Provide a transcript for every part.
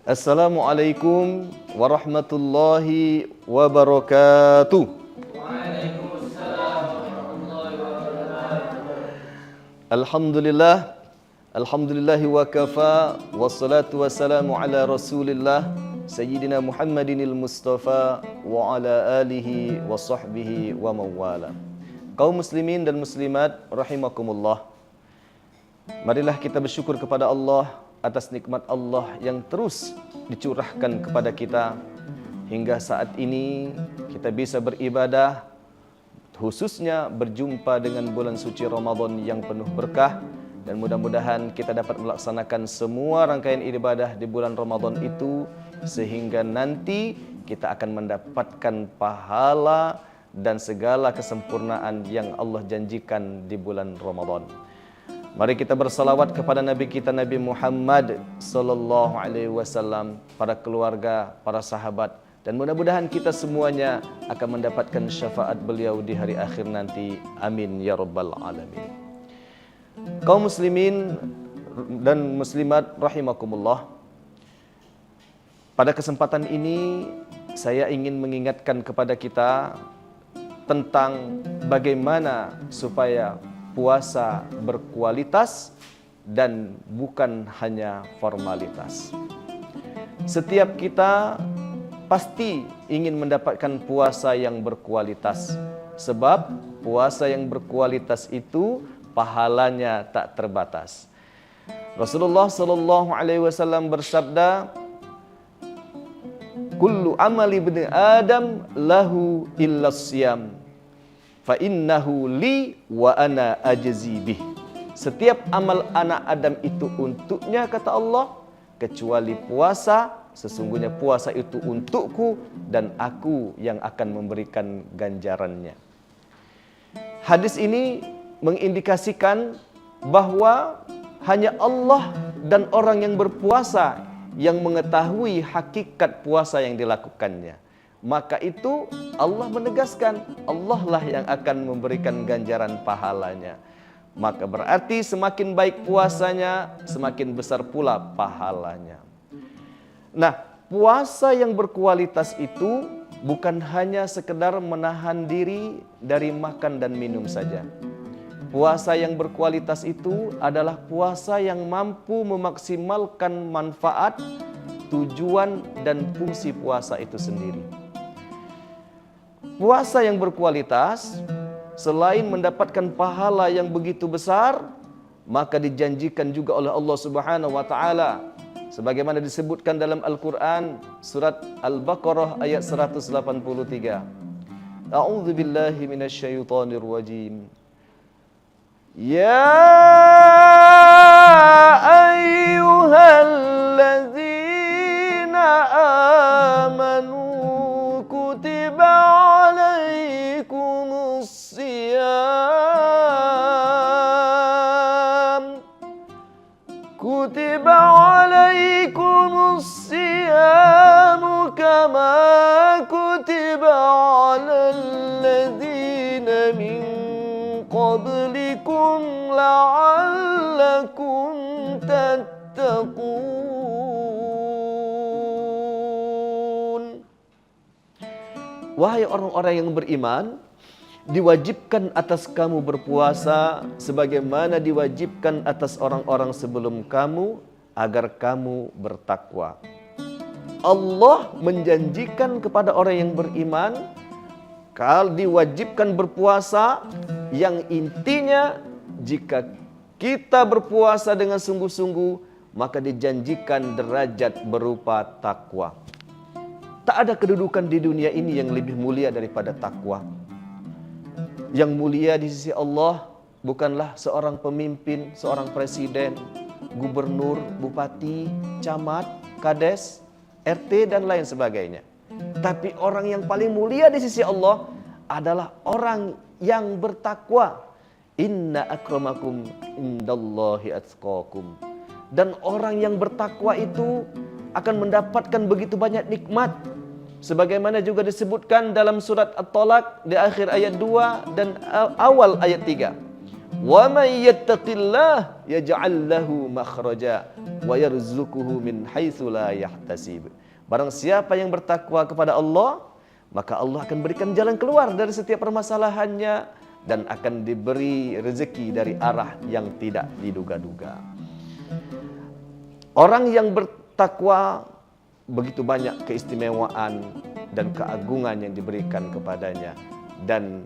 Assalamualaikum warahmatullahi wabarakatuh. Waalaikumsalam warahmatullahi wabarakatuh. Alhamdulillahi wa kafa, wassalatu wassalamu ala rasulillah Sayyidina Muhammadinil Mustafa wa ala alihi wa sahbihi wa mawala. Kaum muslimin dan muslimat rahimakumullah, marilah kita bersyukur kepada Allah atas nikmat Allah yang terus dicurahkan kepada kita hingga saat ini kita bisa beribadah, khususnya berjumpa dengan bulan suci Ramadan yang penuh berkah, dan mudah-mudahan kita dapat melaksanakan semua rangkaian ibadah di bulan Ramadan itu sehingga nanti kita akan mendapatkan pahala dan segala kesempurnaan yang Allah janjikan di bulan Ramadan. Mari kita bersalawat kepada Nabi kita Nabi Muhammad sallallahu alaihi wasallam, para keluarga, para sahabat, dan mudah-mudahan kita semuanya akan mendapatkan syafaat beliau di hari akhir nanti. Amin ya rabbal alamin. Kaum muslimin dan muslimat rahimakumullah, pada kesempatan ini saya ingin mengingatkan kepada kita tentang bagaimana supaya puasa berkualitas dan bukan hanya formalitas. Setiap kita pasti ingin mendapatkan puasa yang berkualitas, sebab puasa yang berkualitas itu pahalanya tak terbatas. Rasulullah sallallahu alaihi wasallam bersabda, "Kullu amali ibni Adam lahu illa siyam, fa innahu li wa ana ajzi bih." Setiap amal anak Adam itu untuknya, kata Allah, kecuali puasa. Sesungguhnya puasa itu untukku dan aku yang akan memberikan ganjarannya. Hadis ini mengindikasikan bahwa hanya Allah dan orang yang berpuasa yang mengetahui hakikat puasa yang dilakukannya. Maka itu Allah menegaskan, Allah lah yang akan memberikan ganjaran pahalanya. Maka berarti semakin baik puasanya, semakin besar pula pahalanya. Nah, puasa yang berkualitas itu bukan hanya sekedar menahan diri dari makan dan minum saja. Puasa yang berkualitas itu adalah puasa yang mampu memaksimalkan manfaat, tujuan, dan fungsi puasa itu sendiri. Puasa yang berkualitas, selain mendapatkan pahala yang begitu besar, maka dijanjikan juga oleh Allah Subhanahu wa Ta'ala, sebagaimana disebutkan dalam Al-Quran, surat Al-Baqarah ayat 183. A'udzu billahi minasyaitonir rajim. Ya ayyuhalladzina amanu kutiba alaikumus siyam, kutiba alaikumus siyam kama kutiba alal ladzina min qablikum la'allakum tattaqun. Wahai orang-orang yang beriman, diwajibkan atas kamu berpuasa sebagaimana diwajibkan atas orang-orang sebelum kamu agar kamu bertakwa. Allah menjanjikan kepada orang yang beriman kalau diwajibkan berpuasa, yang intinya jika kita berpuasa dengan sungguh-sungguh, maka dijanjikan derajat berupa takwa. Tak ada kedudukan di dunia ini yang lebih mulia daripada takwa. Yang mulia di sisi Allah bukanlah seorang pemimpin, seorang presiden, gubernur, bupati, camat, kades, RT, dan lain sebagainya. Tapi orang yang paling mulia di sisi Allah adalah orang yang bertakwa. Inna akramakum indallahi atqakum. Dan orang yang bertakwa itu akan mendapatkan begitu banyak nikmat. Sebagaimana juga disebutkan dalam surat At-Talaq di akhir ayat 2 dan awal ayat 3. Wa may yattaqillah yaj'al lahu makhraja wa yarzuquhu min haitsu la yahtasib. Barang siapa yang bertakwa kepada Allah, maka Allah akan berikan jalan keluar dari setiap permasalahannya dan akan diberi rezeki dari arah yang tidak diduga-duga. Orang yang bertakwa begitu banyak keistimewaan dan keagungan yang diberikan kepadanya, dan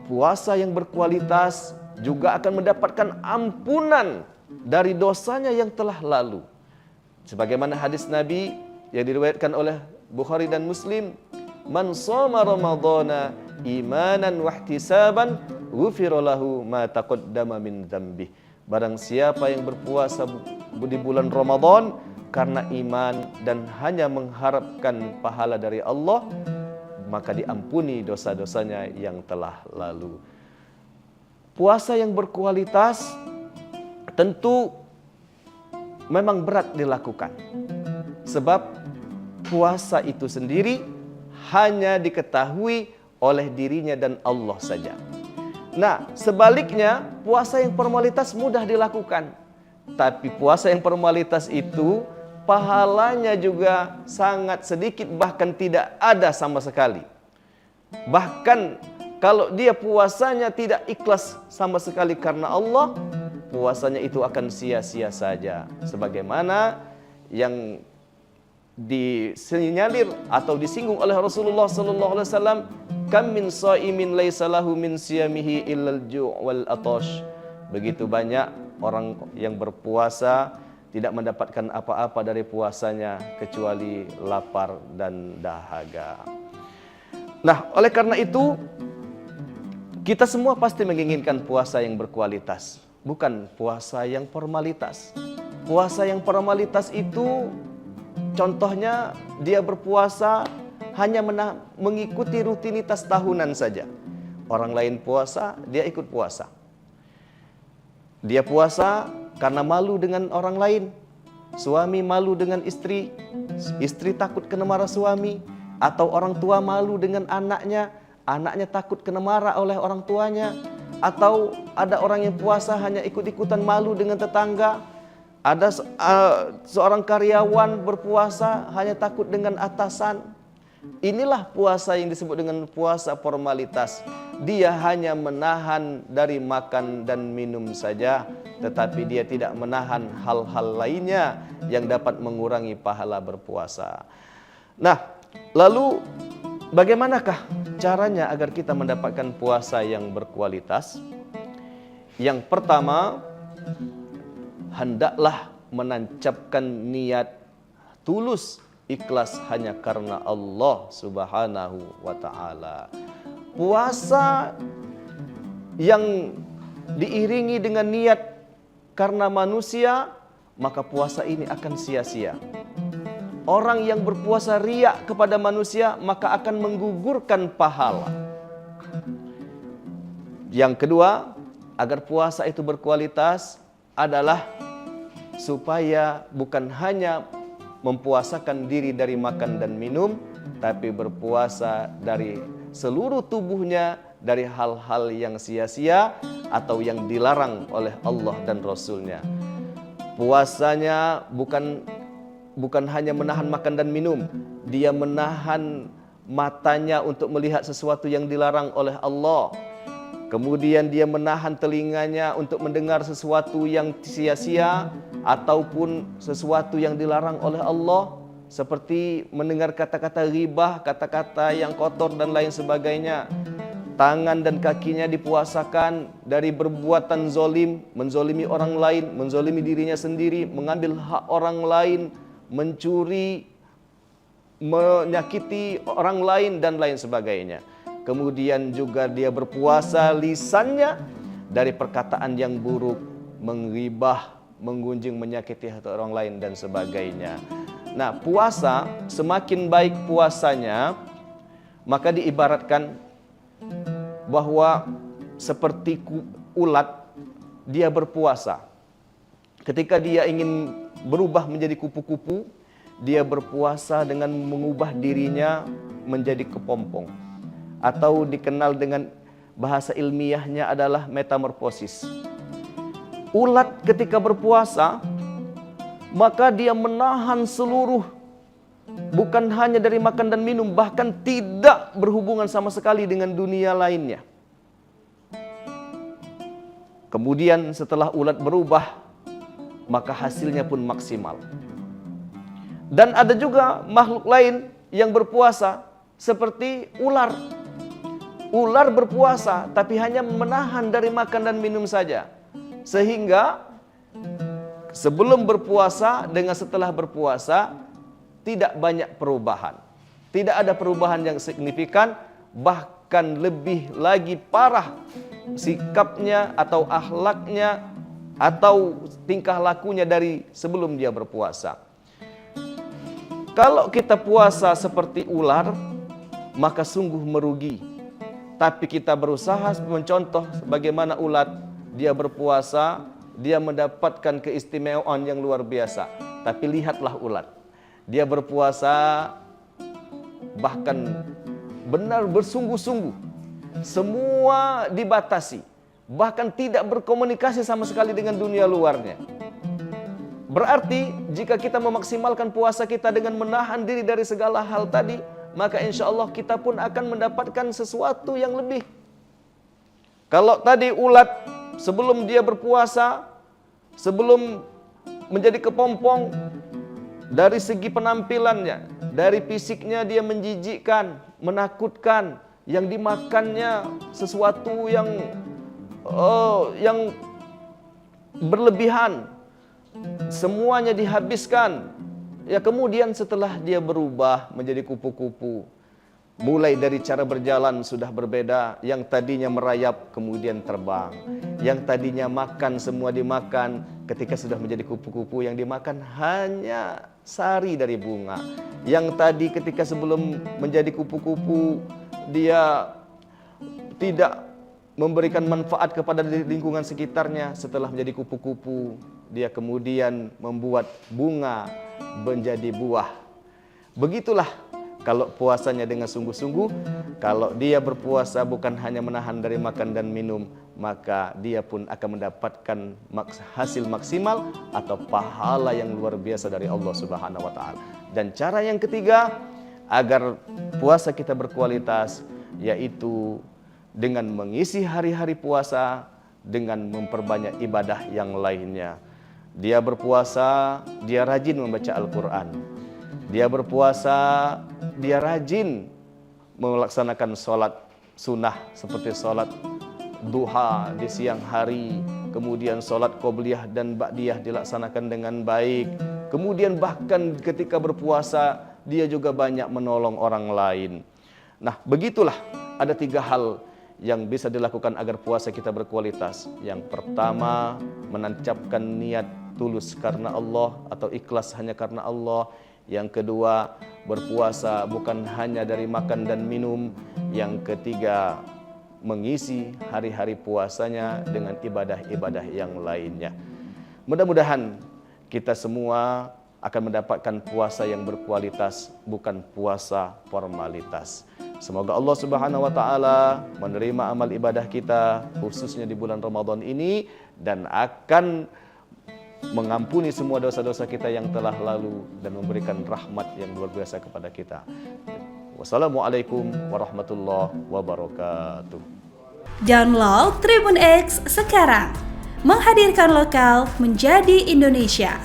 puasa yang berkualitas juga akan mendapatkan ampunan dari dosanya yang telah lalu. Sebagaimana hadis Nabi yang diriwayatkan oleh Bukhari dan Muslim, man shoma ramadhana imanan wahtisaban ghufira lahu ma taqaddama min dzambih. Barang siapa yang berpuasa di bulan Ramadan karena iman dan hanya mengharapkan pahala dari Allah, maka diampuni dosa-dosanya yang telah lalu. Puasa yang berkualitas tentu memang berat dilakukan, sebab puasa itu sendiri hanya diketahui oleh dirinya dan Allah saja. Nah, sebaliknya puasa yang formalitas mudah dilakukan, tapi puasa yang formalitas itu pahalanya juga sangat sedikit, bahkan tidak ada sama sekali. Bahkan kalau dia puasanya tidak ikhlas sama sekali karena Allah, puasanya itu akan sia-sia saja. Sebagaimana yang disinyalir atau disinggung oleh Rasulullah sallallahu alaihi wasallam, kam min shaimin laisa lahu min siyamihi illal ju' wal atash. Begitu banyak orang yang berpuasa tidak mendapatkan apa-apa dari puasanya kecuali lapar dan dahaga. Nah, oleh karena itu kita semua pasti menginginkan puasa yang berkualitas, bukan puasa yang formalitas. Puasa yang formalitas itu contohnya dia berpuasa hanya mengikuti rutinitas tahunan saja. Orang lain puasa, dia ikut puasa. Dia puasa karena malu dengan orang lain. Suami malu dengan istri, istri takut kena marah suami, atau orang tua malu dengan anaknya, anaknya takut kena marah oleh orang tuanya, atau ada orang yang puasa hanya ikut-ikutan malu dengan tetangga. Ada seorang karyawan berpuasa hanya takut dengan atasan. Inilah puasa yang disebut dengan puasa formalitas. Dia hanya menahan dari makan dan minum saja, tetapi dia tidak menahan hal-hal lainnya yang dapat mengurangi pahala berpuasa. Nah, lalu bagaimanakah caranya agar kita mendapatkan puasa yang berkualitas? Yang pertama, hendaklah menancapkan niat tulus, ikhlas hanya karena Allah Subhanahu wa ta'ala. Puasa yang diiringi dengan niat karena manusia, maka puasa ini akan sia-sia. Orang yang berpuasa riak kepada manusia, maka akan menggugurkan pahala. Yang kedua, agar puasa itu berkualitas adalah supaya bukan hanya mempuasakan diri dari makan dan minum, tapi berpuasa dari seluruh tubuhnya dari hal-hal yang sia-sia atau yang dilarang oleh Allah dan Rasulnya. Puasanya bukan hanya menahan makan dan minum, dia menahan matanya untuk melihat sesuatu yang dilarang oleh Allah. Kemudian dia menahan telinganya untuk mendengar sesuatu yang sia-sia ataupun sesuatu yang dilarang oleh Allah, seperti mendengar kata-kata ghibah, kata-kata yang kotor dan lain sebagainya. Tangan dan kakinya dipuasakan dari perbuatan zolim, menzolimi orang lain, menzolimi dirinya sendiri, mengambil hak orang lain, mencuri, menyakiti orang lain dan lain sebagainya. Kemudian juga dia berpuasa lisannya dari perkataan yang buruk, menggibah, menggunjing, menyakiti hati orang lain dan sebagainya. Nah, puasa semakin baik puasanya, maka diibaratkan bahwa seperti ulat, dia berpuasa. Ketika dia ingin berubah menjadi kupu-kupu, dia berpuasa dengan mengubah dirinya menjadi kepompong, atau dikenal dengan bahasa ilmiahnya adalah metamorfosis. Ulat ketika berpuasa, maka dia menahan seluruh, bukan hanya dari makan dan minum, bahkan tidak berhubungan sama sekali dengan dunia lainnya. Kemudian setelah ulat berubah, maka hasilnya pun maksimal. Dan ada juga makhluk lain yang berpuasa seperti ular. Ular berpuasa tapi hanya menahan dari makan dan minum saja. Sehingga sebelum berpuasa dengan setelah berpuasa tidak banyak perubahan. Tidak ada perubahan yang signifikan, bahkan lebih lagi parah sikapnya atau akhlaknya atau tingkah lakunya dari sebelum dia berpuasa. Kalau kita puasa seperti ular, maka sungguh merugi. Tapi kita berusaha mencontoh bagaimana ulat, dia berpuasa, dia mendapatkan keistimewaan yang luar biasa. Tapi lihatlah ulat, dia berpuasa bahkan benar bersungguh-sungguh. Semua dibatasi, bahkan tidak berkomunikasi sama sekali dengan dunia luarnya. Berarti jika kita memaksimalkan puasa kita dengan menahan diri dari segala hal tadi, maka insya Allah kita pun akan mendapatkan sesuatu yang lebih. Kalau tadi ulat sebelum dia berpuasa, sebelum menjadi kepompong, dari segi penampilannya, dari fisiknya dia menjijikkan, menakutkan, yang dimakannya sesuatu yang berlebihan, semuanya dihabiskan. Ya, kemudian setelah dia berubah menjadi kupu-kupu, mulai dari cara berjalan sudah berbeda. Yang tadinya merayap kemudian terbang, yang tadinya makan semua dimakan, ketika sudah menjadi kupu-kupu yang dimakan hanya sari dari bunga. Yang tadi ketika sebelum menjadi kupu-kupu dia tidak memberikan manfaat kepada lingkungan sekitarnya, setelah menjadi kupu-kupu dia kemudian membuat bunga menjadi buah. Begitulah kalau puasanya dengan sungguh-sungguh. Kalau dia berpuasa bukan hanya menahan dari makan dan minum, maka dia pun akan mendapatkan hasil maksimal atau pahala yang luar biasa dari Allah Subhanahu wa taala. Dan cara yang ketiga agar puasa kita berkualitas, yaitu dengan mengisi hari-hari puasa dengan memperbanyak ibadah yang lainnya. Dia berpuasa, dia rajin membaca Al-Quran. Dia berpuasa, dia rajin melaksanakan sholat sunnah seperti sholat duha di siang hari. Kemudian sholat qobliyah dan ba'diyah dilaksanakan dengan baik. Kemudian bahkan ketika berpuasa dia juga banyak menolong orang lain. Nah, begitulah ada 3 hal yang bisa dilakukan agar puasa kita berkualitas. Yang pertama, menancapkan niat tulus karena Allah atau ikhlas hanya karena Allah. Yang kedua, berpuasa bukan hanya dari makan dan minum. Yang ketiga, mengisi hari-hari puasanya dengan ibadah-ibadah yang lainnya. Mudah-mudahan kita semua akan mendapatkan puasa yang berkualitas, bukan puasa formalitas. Semoga Allah Subhanahu wa taala menerima amal ibadah kita khususnya di bulan Ramadan ini dan akan mengampuni semua dosa-dosa kita yang telah lalu dan memberikan rahmat yang luar biasa kepada kita. Wassalamualaikum warahmatullahi wabarakatuh. Download Tribun X sekarang, menghadirkan lokal menjadi Indonesia.